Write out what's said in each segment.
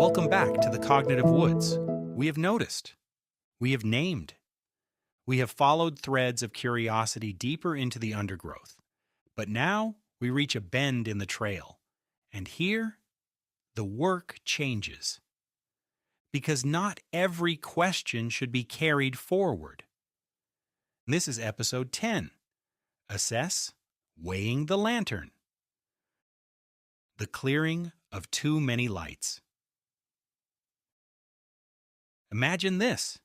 Welcome back to the Cognitive Woods. We have noticed. We have named. We have followed threads of curiosity deeper into the undergrowth. But now we reach a bend in the trail. And here, the work changes. Because not every question should be carried forward. This is episode 10. Assess, Weighing the Lantern. The clearing of too many lights. Imagine this.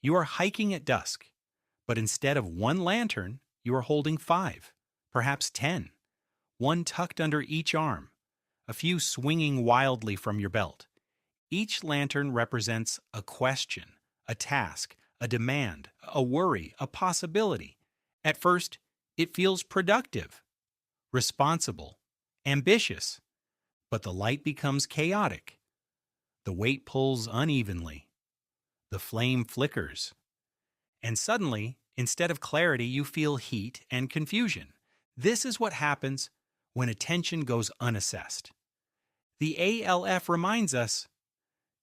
You are hiking at dusk, but instead of one lantern, you are holding 5, perhaps 10, one tucked under each arm, a few swinging wildly from your belt. Each lantern represents a question, a task, a demand, a worry, a possibility. At first, it feels productive, responsible, ambitious, but the light becomes chaotic. The weight pulls unevenly. The flame flickers. And suddenly, instead of clarity, you feel heat and confusion. This is what happens when attention goes unassessed. The ALF reminds us,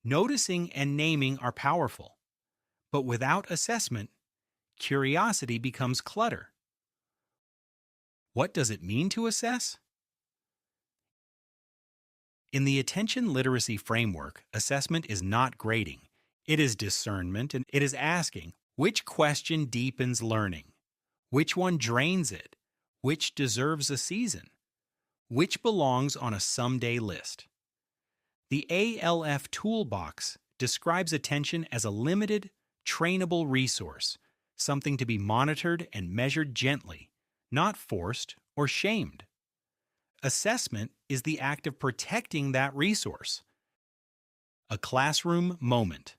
noticing and naming are powerful, but without assessment, curiosity becomes clutter. What does it mean to assess? In the attention literacy framework, assessment is not grading. It is discernment, and it is asking, which question deepens learning? Which one drains it? Which deserves a season? Which belongs on a someday list? The ALF toolbox describes attention as a limited, trainable resource, something to be monitored and measured gently, not forced or shamed. Assessment is the act of protecting that resource. A classroom moment.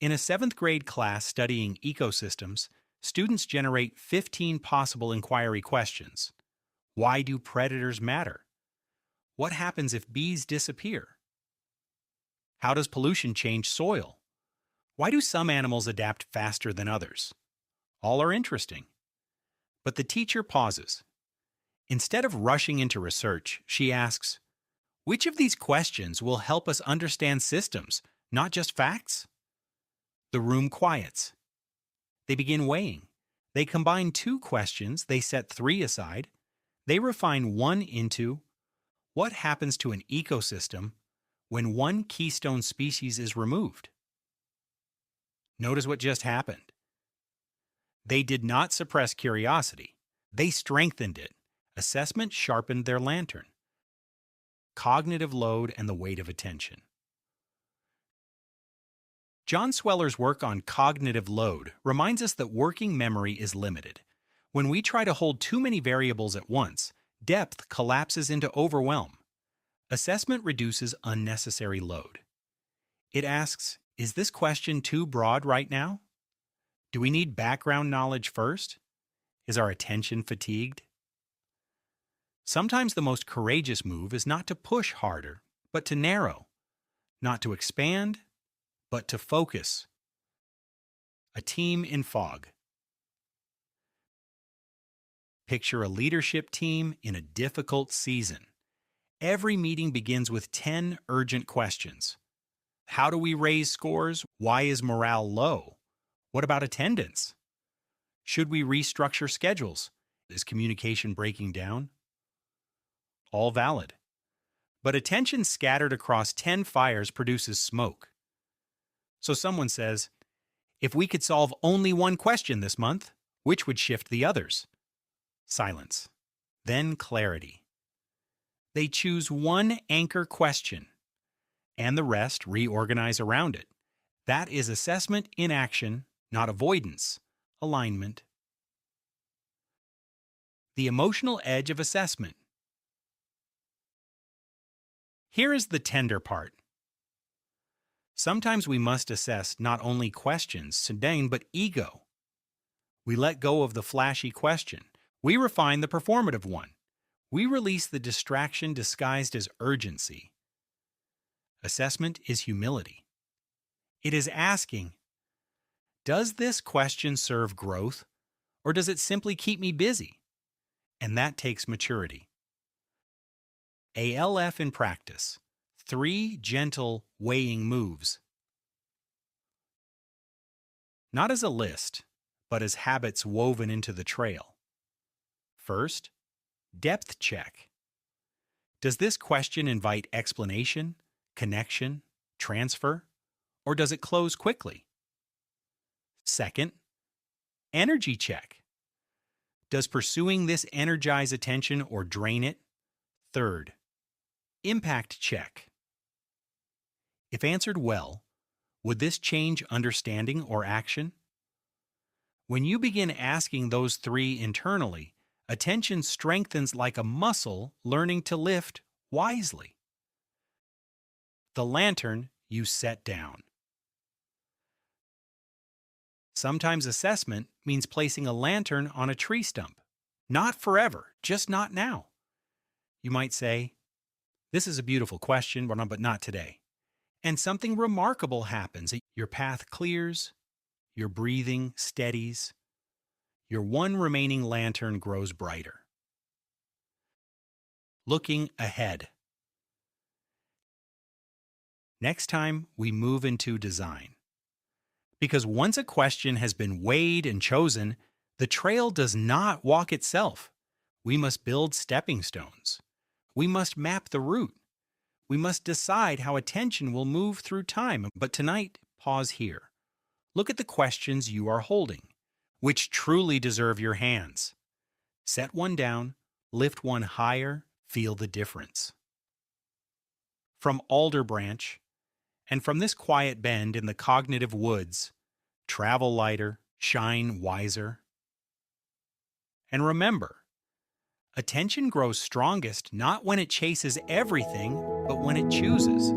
In a 7th grade class studying ecosystems, students generate 15 possible inquiry questions. Why do predators matter? What happens if bees disappear? How does pollution change soil? Why do some animals adapt faster than others? All are interesting. But the teacher pauses. Instead of rushing into research, she asks, which of these questions will help us understand systems, not just facts? The room quiets. They begin weighing. They combine 2 questions, they set 3 aside. They refine one into, what happens to an ecosystem when one keystone species is removed? Notice what just happened. They did not suppress curiosity. They strengthened it. Assessment sharpened their lantern. Cognitive load and the weight of attention. John Sweller's work on cognitive load reminds us that working memory is limited. When we try to hold too many variables at once, depth collapses into overwhelm. Assessment reduces unnecessary load. It asks, is this question too broad right now? Do we need background knowledge first? Is our attention fatigued? Sometimes the most courageous move is not to push harder, but to narrow. Not to expand, but to focus. A team in fog. Picture a leadership team in a difficult season. Every meeting begins with 10 urgent questions. How do we raise scores? Why is morale low? What about attendance? Should we restructure schedules? Is communication breaking down? All valid. But attention scattered across 10 fires produces smoke. So someone says, if we could solve only one question this month, which would shift the others? Silence. Then clarity. They choose one anchor question, and the rest reorganize around it. That is assessment in action, not avoidance, alignment. The emotional edge of assessment. Here is the tender part. Sometimes we must assess not only questions, Sundane, but ego. We let go of the flashy question. We refine the performative one. We release the distraction disguised as urgency. Assessment is humility. It is asking, does this question serve growth, or does it simply keep me busy? And that takes maturity. ALF in practice. 3 gentle weighing moves, not as a list, but as habits woven into the trail. First, depth check. Does this question invite explanation, connection, transfer, or does it close quickly? Second, energy check. Does pursuing this energize attention or drain it? Third, impact check. If answered well, would this change understanding or action? When you begin asking those 3 internally, attention strengthens like a muscle learning to lift wisely. The lantern you set down. Sometimes assessment means placing a lantern on a tree stump. Not forever, just not now. You might say, "This is a beautiful question, but not today." And something remarkable happens. Your path clears, your breathing steadies, your one remaining lantern grows brighter. Looking ahead. Next time, we move into design. Because once a question has been weighed and chosen, the trail does not walk itself. We must build stepping stones. We must map the route. We must decide how attention will move through time. But tonight, pause here. Look at the questions you are holding, which truly deserve your hands. Set one down, lift one higher, feel the difference. From Alder Branch, and from this quiet bend in the cognitive woods, travel lighter, shine wiser. And remember, attention grows strongest not when it chases everything, but when it chooses.